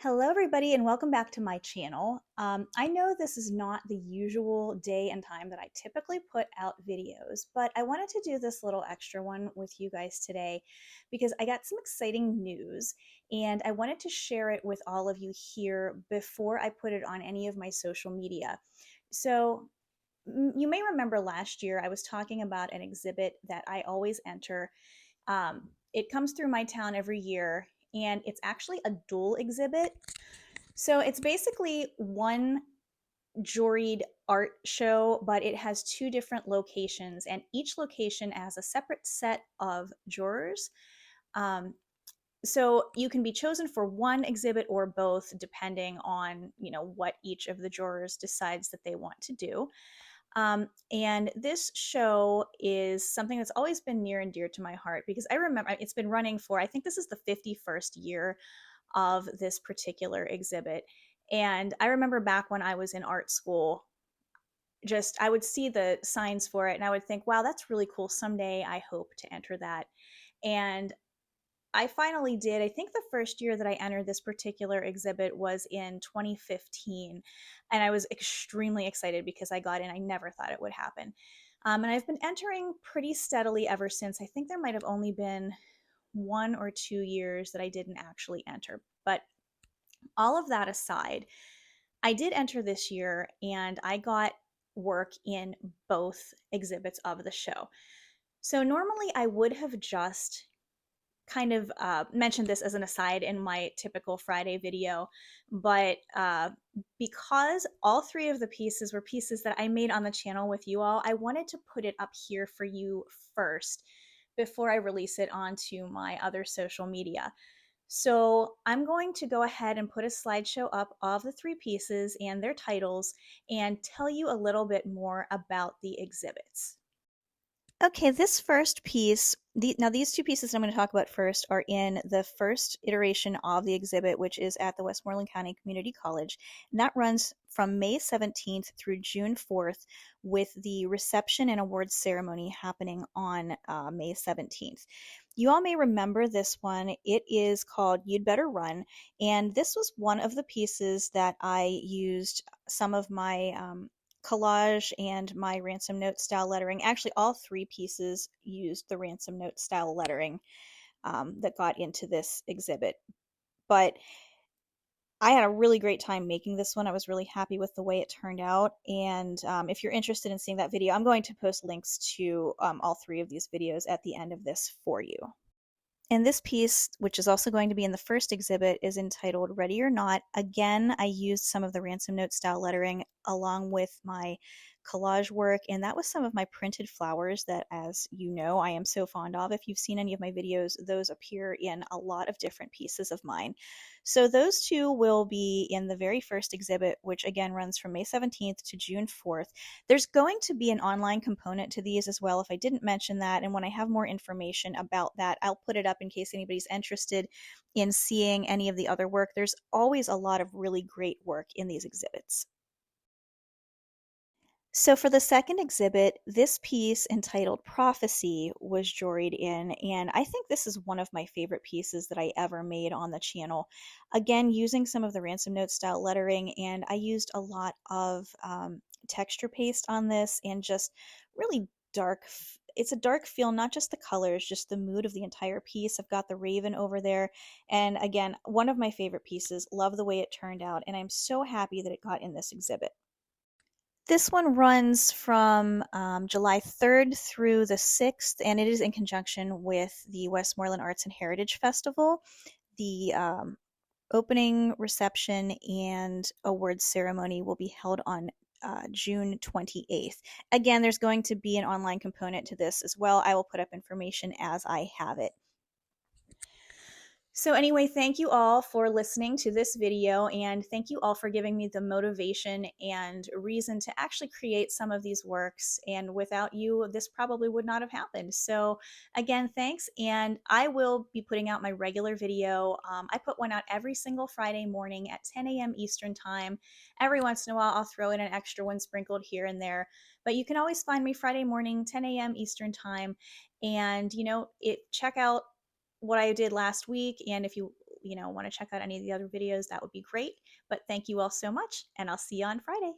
Hello, everybody, and welcome back to my channel. I know this is not the usual day and time that I typically put out videos, but I wanted to do this little extra one with you guys today because I got some exciting news and I wanted to share it with all of you here before I put it on any of my social media. So, you may remember last year I was talking about an exhibit that I always enter. It comes through my town every year, and it's actually a dual exhibit. So it's basically one juried art show, but it has two different locations, and each location has a separate set of jurors. Um, so you can be chosen for one exhibit or both, depending on what each of the jurors decides that they want to do. And this show is something that's always been near and dear to my heart because I remember it's been running for, I think this is the 51st year of this particular exhibit. And I remember back when I was in art school, just I would see the signs for it and I would think, wow, that's really cool. Someday I hope to enter that. And I finally did. I think the first year that I entered this particular exhibit was in 2015. And I was extremely excited because I got in. I never thought it would happen. And I've been entering pretty steadily ever since. I think there might have only been 1 or 2 years that I didn't actually enter. But all of that aside, I did enter this year and I got work in both exhibits of the show. So normally I would have just kind of mentioned this as an aside in my typical Friday video, but because all three of the pieces were pieces that I made on the channel with you all, I wanted to put it up here for you first before I release it onto my other social media. So I'm going to go ahead and put a slideshow up of the three pieces and their titles and tell you a little bit more about the exhibits. Okay, this first piece, now these two pieces I'm going to talk about first are in the first iteration of the exhibit, which is at the Westmoreland County Community College. And that runs from May 17th through June 4th, with the reception and awards ceremony happening on May 17th. You all may remember this one. It is called You'd Better Run, and this was one of the pieces that I used some of my collage and my ransom note style lettering. Actually, all three pieces used the ransom note style lettering that got into this exhibit. But I had a really great time making this one. I was really happy with the way it turned out. And if you're interested in seeing that video, I'm going to post links to all three of these videos at the end of this for you. And this piece, which is also going to be in the first exhibit, is entitled Ready or Not. Again, I used some of the ransom note style lettering along with my collage work, and that was some of my printed flowers that, as you know, I am so fond of. If you've seen any of my videos, those appear in a lot of different pieces of mine. So those two will be in the very first exhibit, which again runs from May 17th to June 4th. There's going to be an online component to these as well, if I didn't mention that, and when I have more information about that, I'll put it up in case anybody's interested in seeing any of the other work. There's always a lot of really great work in these exhibits. So for the second exhibit, this piece entitled Prophecy was juried in, and I think this is one of my favorite pieces that I ever made on the channel. Again, using some of the ransom note style lettering, and I used a lot of texture paste on this and just really dark. It's a dark feel, not just the colors, just the mood of the entire piece. I've got the raven over there, and again, one of my favorite pieces. Love the way it turned out, and I'm so happy that it got in this exhibit. This one runs from July 3rd through the 6th, and it is in conjunction with the Westmoreland Arts and Heritage Festival. The opening reception and awards ceremony will be held on June 28th. Again, there's going to be an online component to this as well. I will put up information as I have it. So anyway, thank you all for listening to this video, and thank you all for giving me the motivation and reason to actually create some of these works. And without you, this probably would not have happened. So again, thanks, and I will be putting out my regular video. I put one out every single Friday morning at 10 a.m. Eastern Time. Every once in a while, I'll throw in an extra one sprinkled here and there. But you can always find me Friday morning, 10 a.m. Eastern Time. And, check out what I did last week, and if you want to check out any of the other videos, that would be great. But thank you all so much, and I'll see you on Friday.